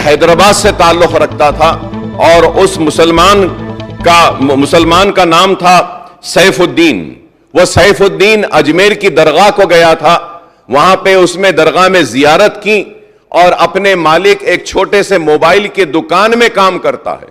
हैदराबाद से ताल्लुक रखता था और उस मुसलमान का नाम था सैफुद्दीन। वो सैफुद्दीन अजमेर की दरगाह को गया था, वहां पे उसमें दरगाह में जियारत की और अपने मालिक, एक छोटे से मोबाइल की दुकान में काम करता है,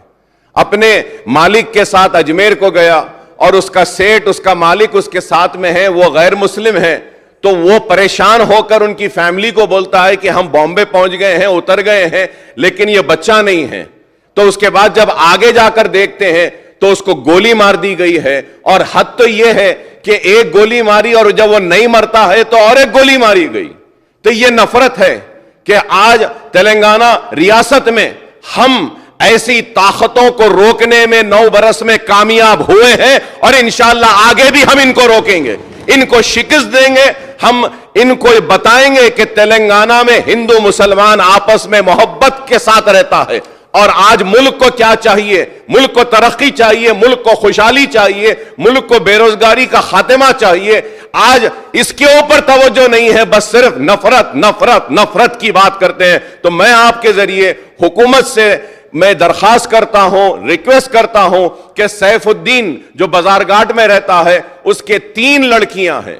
अपने मालिक के साथ अजमेर को गया और उसका सेठ, उसका मालिक उसके साथ में है, वो गैर मुस्लिम है। तो वो परेशान होकर उनकी फैमिली को बोलता है कि हम बॉम्बे पहुंच गए हैं, उतर गए हैं, लेकिन ये बच्चा नहीं है। तो उसके बाद जब आगे जाकर देखते हैं तो उसको गोली मार दी गई है। और हद तो यह है कि एक गोली मारी और जब वो नहीं मरता है तो और एक गोली मारी गई। तो ये नफरत है कि आज तेलंगाना रियासत में हम ऐसी ताकतों को रोकने में 9 बरस में कामयाब हुए हैं और इंशाअल्लाह आगे भी हम इनको रोकेंगे, इनको शिकस्त देंगे। हम इनको बताएंगे कि तेलंगाना में हिंदू मुसलमान आपस में मोहब्बत के साथ रहता है। और आज मुल्क को क्या चाहिए? मुल्क को तरक्की चाहिए, मुल्क को खुशहाली चाहिए, मुल्क को बेरोजगारी का खात्मा चाहिए। आज इसके ऊपर तवज्जो नहीं है, बस सिर्फ नफरत नफरत नफरत की बात करते हैं। तो मैं आपके जरिए हुकूमत से मैं दरखास्त करता हूं, रिक्वेस्ट करता हूं कि सैफुद्दीन जो बाजारघाट में रहता है, उसके 3 लड़कियां हैं।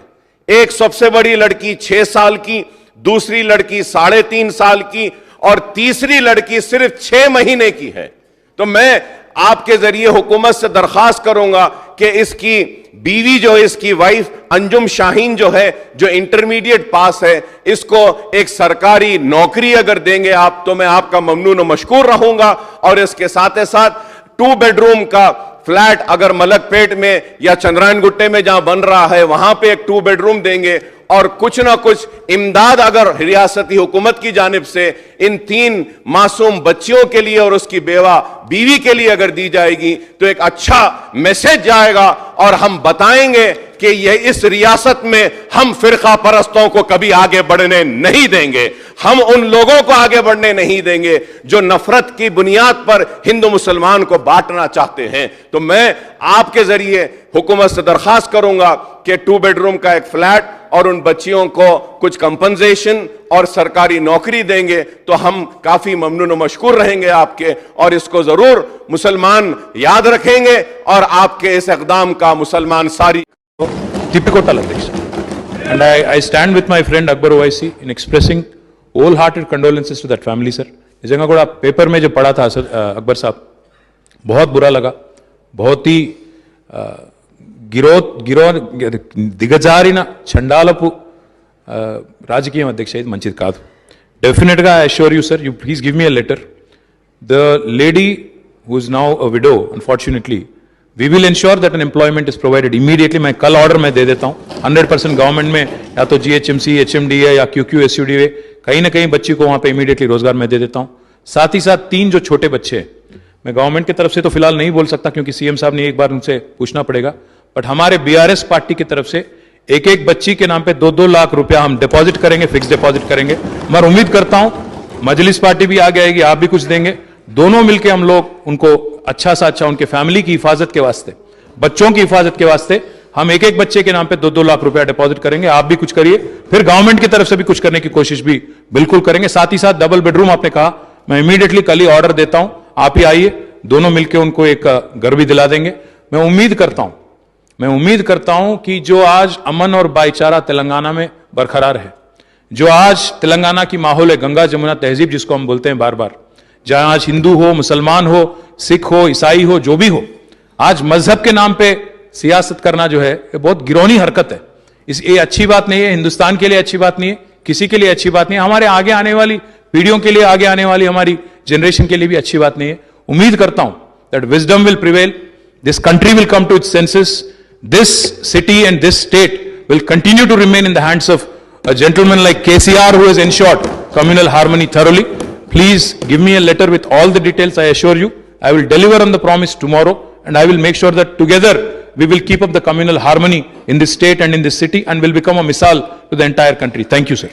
एक सबसे बड़ी लड़की 6 साल की, दूसरी लड़की 3.5 साल की और तीसरी लड़की सिर्फ 6 महीने की है। तो मैं आपके जरिए हुकूमत से दरखास्त करूंगा कि इसकी बीवी जो है, इसकी वाइफ अंजुम शाहीन जो है, जो इंटरमीडिएट पास है, इसको एक सरकारी नौकरी अगर देंगे आप तो मैं आपका ममनून और मशकूर रहूंगा। और इसके साथ ही साथ 2 बेडरूम का फ्लैट अगर मलकपेट में या चंद्रायन गुट्टे में जहां बन रहा है वहां पे एक 2 बेडरूम देंगे और कुछ ना कुछ इमदाद अगर रियासती हुकूमत की जानिब से इन 3 मासूम बच्चियों के लिए और उसकी बीवी के लिए अगर दी जाएगी तो एक अच्छा मैसेज जाएगा और हम बताएंगे कि यह इस रियासत में हम फिरका परस्तों को कभी आगे बढ़ने नहीं देंगे। हम उन लोगों को आगे बढ़ने नहीं देंगे जो नफरत की बुनियाद पर हिंदू मुसलमान को बांटना चाहते हैं। तो मैं आपके जरिए हुकूमत से दरखास्त करूंगा कि 2 बेडरूम का एक फ्लैट और उन बच्चियों को कुछ कंपनसेशन और सरकारी नौकरी देंगे तो हम काफी ममनून और मशकूर रहेंगे आपके, और इसको जरूर मुसलमान याद रखेंगे और आपके इस इक़दाम का मुसलमान सारी And I stand with my friend Akbar Owaisi in expressing wholehearted condolences to that family, sir. निजंगा కూడా पेपर में जो पढ़ा था सर अकबर साहब, बहुत बुरा लगा। बहुत ही దిగజారిన చండాలపు రాజకీయం అధ్యక్ష, ఇది మంచిది కాదు. డెఫినెట్గా I assure you sir, you please give me a letter. The lady who is now a widow, unfortunately we will ensure that an employment is provided immediately. मैं कल ऑर्डर में दे देता हूँ 100% गवर्नमेंट में, या तो GHMC, HMDA या QQSUDA, कहीं ना कहीं बच्ची को वहां पे इमीडिएटली रोजगार में दे देता हूँ. साथ ही साथ 3 जो छोटे बच्चे हैं, मैं गवर्नमेंट की तरफ से तो फिलहाल नहीं बोल सकता क्योंकि सीएम साहब ने एक बार उनसे पूछना पड़ेगा, बट हमारे BRS पार्टी की तरफ से एक बच्ची के नाम पे 2-2 लाख रुपया हम डिपॉजिट करेंगे, फिक्स डिपॉजिट करेंगे. मैं उम्मीद करता हूं मजलिस पार्टी भी आगे आएगी, आप भी कुछ देंगे, दोनों मिलकर हम लोग उनको अच्छा सा अच्छा उनके फैमिली की हिफाजत के वास्ते, बच्चों की हिफाजत के वास्ते हम एक बच्चे के नाम पे 2-2 लाख रुपया डिपॉजिट करेंगे. आप भी कुछ करिए, फिर गवर्नमेंट की तरफ से भी कुछ करने की कोशिश भी बिल्कुल करेंगे. साथ ही साथ डबल बेडरूम आपने कहा, मैं इमीडिएटली कल ही ऑर्डर देता हूं, आप ही आइए, दोनों मिलकर उनको एक घर भी दिला देंगे. मैं उम्मीद करता हूं कि जो आज अमन और भाईचारा तेलंगाना में बरकरार है, जो आज तेलंगाना की माहौल है, गंगा जमुना तहजीब जिसको हम बोलते हैं बार बार, जहां आज हिंदू हो, मुसलमान हो, सिख हो, ईसाई हो, जो भी हो, आज मजहब के नाम पे सियासत करना जो है ये बहुत गिरौनी हरकत है. ये अच्छी बात नहीं है, हिंदुस्तान के लिए अच्छी बात नहीं है, किसी के लिए अच्छी बात नहीं है, हमारे आगे आने वाली पीढ़ियों के लिए, आगे आने वाली हमारी जनरेशन के लिए भी अच्छी बात नहीं है. उम्मीद करता हूं that wisdom will prevail, this country will come to its senses, this city and this state will continue to remain in the hands of a gentleman like KCR who has ensured communal harmony thoroughly. Please give me a letter with all the details. I assure you I will deliver on the promise tomorrow, and I will make sure that together we will keep up the communal harmony in this state and in this city and will become a misal to the entire country. Thank you, sir.